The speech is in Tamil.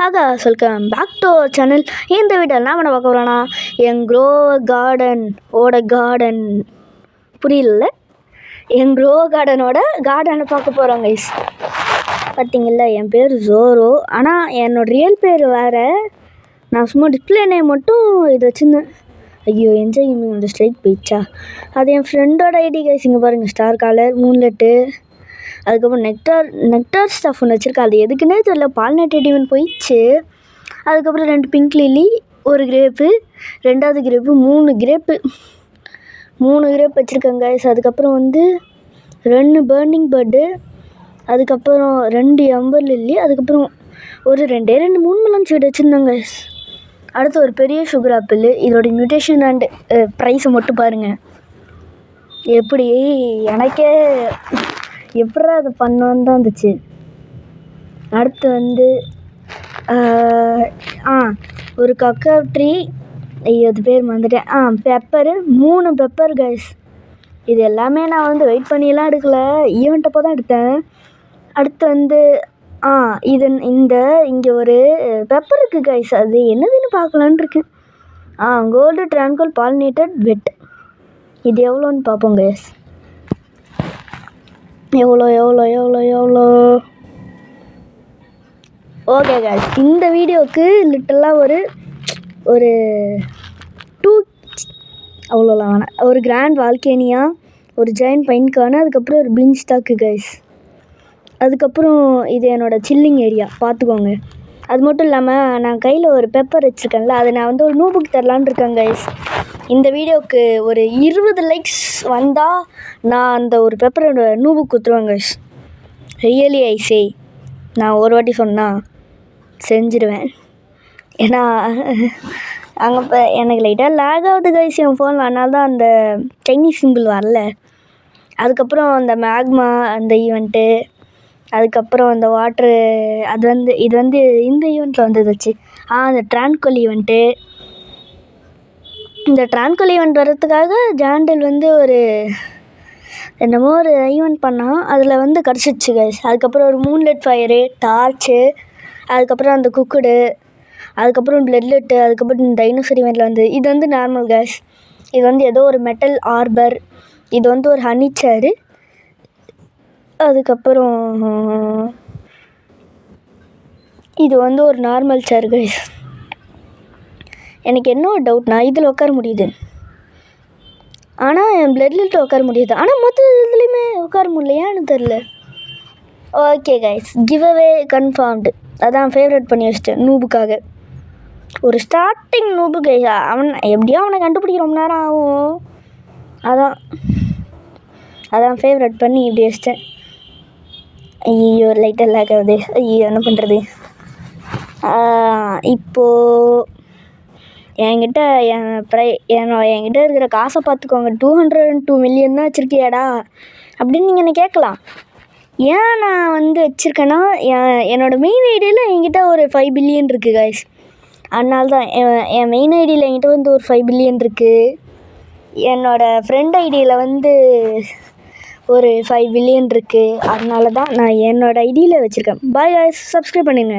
Welcome back to our channel. இந்த வீடியோ என்ன பண்ண பார்க்க போகிறோன்னா என் க்ரோ கார்டன் புரியல, என் க்ரோ கார்டனை பார்க்க போகிறோம் கைஸ். பார்த்தீங்களா, என் பேர் ஜோரோ, ஆனால் என்னோடய ரியல் பேர் வேறு. நான் சும்மா டிஸ்பிளே நேம் மட்டும் இது வச்சுருந்தேன். ஐயோ, என்ஜாய் இந்த ஸ்ட்ரைக் போயிடுச்சா. அது என் ஃப்ரெண்டோட ஐடி கைஸ். இங்கே பாருங்கள், ஸ்டார் காலர், மூன்லெட்டு, அதுக்கப்புறம் நெக்டார் ஸ்டஃப் ஒன்று வச்சுருக்கேன். அது எதுக்குன்னே தெரியல, பால்நெட் எடிவன் போயிடுச்சு. அதுக்கப்புறம் 2 பிங்க் லில்லி, 1 கிரேப்பு, 2வது கிரேப்பு, 3 கிரேப் வச்சுருக்கேன் கைஸ். அதுக்கப்புறம் 2 பர்னிங் பேர்டு, அதுக்கப்புறம் 2 எம்பர் லில்லி, அதுக்கப்புறம் ஒரு 3 மெலன் சீடு வச்சுருந்தேன் கைஸ். அடுத்து ஒரு பெரிய சுகர் ஆப்பிள். இதோட மியூட்டேஷன் அண்ட் ப்ரைஸை மட்டும் பாருங்கள். எப்படி எனக்கே எப்படா அதை பண்ணோன்னு தான் இருந்துச்சு. அடுத்து ஒரு கக்கா ட்ரீ, அது பேர் மறந்துட்டேன். Pepper, 3 pepper guys. இது எல்லாமே நான் வெயிட் பண்ணியெல்லாம் எடுக்கலை, ஈவெண்ட் அப்போ தான் எடுத்தேன். அடுத்து இங்கே ஒரு பெப்பர் இருக்குது கைஸ். அது என்னதுன்னு பார்க்கலான்னு இருக்கேன். கோல்டு ட்ரான்கோல் பாலினேட்டட் வெட். இது எவ்வளோன்னு பார்ப்போம் கைஸ். எவ்வளோ ஓகே கைஸ், இந்த வீடியோவுக்கு லிட்டலாக ஒரு 2 அவ்வளோலாம் வேணாம். ஒரு கிராண்ட் வால்கேனியா, ஒரு ஜெயண்ட் பைன்கார்னு, அதுக்கப்புறம் ஒரு பீன் ஸ்டாக்கு கைஸ். அதுக்கப்புறம் இது என்னோடய சில்லிங் ஏரியா பார்த்துக்கோங்க. அது மட்டும் இல்லாமல் நான் கையில் ஒரு பெப்பர் வச்சுருக்கேன்ல, அதை நான் ஒரு நூபுக்கு தரலான்னு இருக்கேன் கைஸ். இந்த வீடியோவுக்கு ஒரு 20 லைக்ஸ் வந்தால் நான் அந்த ஒரு பெப்பரோட நூபுக்கு குத்துருவேன் கைஸ். ரியலி ஐ சே, நான் ஒரு வாட்டி சொன்னால் செஞ்சிடுவேன். ஏன்னா அங்கே இப்போ எனக்கு லைட்டாக லேக் ஆகுது கைஸ் என் ஃபோனில், அதனால தான் அந்த சைனீஸ் சிம்பிள் வரல. அதுக்கப்புறம் அந்த மேக்மா அந்த ஈவெண்ட்டு, அதுக்கப்புறம் அந்த வாட்ரு, அது இது இந்த ஈவெண்ட்டில் வந்துச்சு. அந்த ட்ரான்கோல் ஈவெண்ட்டு. இந்த ட்ரான்கோல் ஈவெண்ட் வர்றதுக்காக ஜாண்டில் ஒரு என்னமோ ஒரு ஈவெண்ட் பண்ணால் அதில் கிடச்சிச்சு கைஸ். அதுக்கப்புறம் ஒரு மூன்லெட் ஃபயரு, டார்ச்சு, அதுக்கப்புறம் அந்த குக்குடு, அதுக்கப்புறம் பிளட்லெட்டு, அதுக்கப்புறம் டைனோசர் ஈவெண்ட்டில் இது நார்மல் கைஸ். இது ஏதோ ஒரு மெட்டல் ஆர்பர், இது ஒரு ஹனி சேரு, அதுக்கப்புறம் இது ஒரு நார்மல் சேர் கைஸ். எனக்கு என்ன ஒரு டவுட்னா, இதில் உட்கார முடியுது, ஆனால் என் பிளட்லெட்டில் உட்கார முடியுது, ஆனால் மொத்த இதுலேயுமே உட்கார முடியலையான்னு தெரில. Okay guys, give away confirmed. அதான் ஃபேவரட் பண்ணி வச்சிட்டேன் நூபுக்காக. ஒரு ஸ்டார்டிங் நூபு கைஸ். எப்படியோ அவனை கண்டுபிடிக்க ரொம்ப நேரம் ஆகும். அதான் ஃபேவரட் பண்ணி இப்படி வச்சிட்டேன். ஐயோ, லைட்டாக லேக் ஆகுது. ஐயோ, என்ன பண்ணுறது. இப்போது என்கிட்ட இருக்கிற காசை பார்த்துக்கோங்க. 202 மில்லியன் தான் வச்சுருக்கியாடா அப்படின்னு நீங்கள் என்ன கேட்கலாம். ஏன் நான் வச்சுருக்கேன்னா, என்னோடய மெயின் ஐடியில் என்கிட்ட ஒரு 5 பில்லியன் இருக்குது கைஸ். அதனால தான் என் மெயின் ஐடியில் என்கிட்ட ஒரு 5 பில்லியன் இருக்குது. என்னோடய ஃப்ரெண்ட் ஐடியில் ஒரு 5 பில்லியன் இருக்குது. அதனால தான் நான் என்னோடய ஐடியில் வச்சுருக்கேன். பாய் கைஸ், சப்ஸ்கிரைப் பண்ணிடுங்க.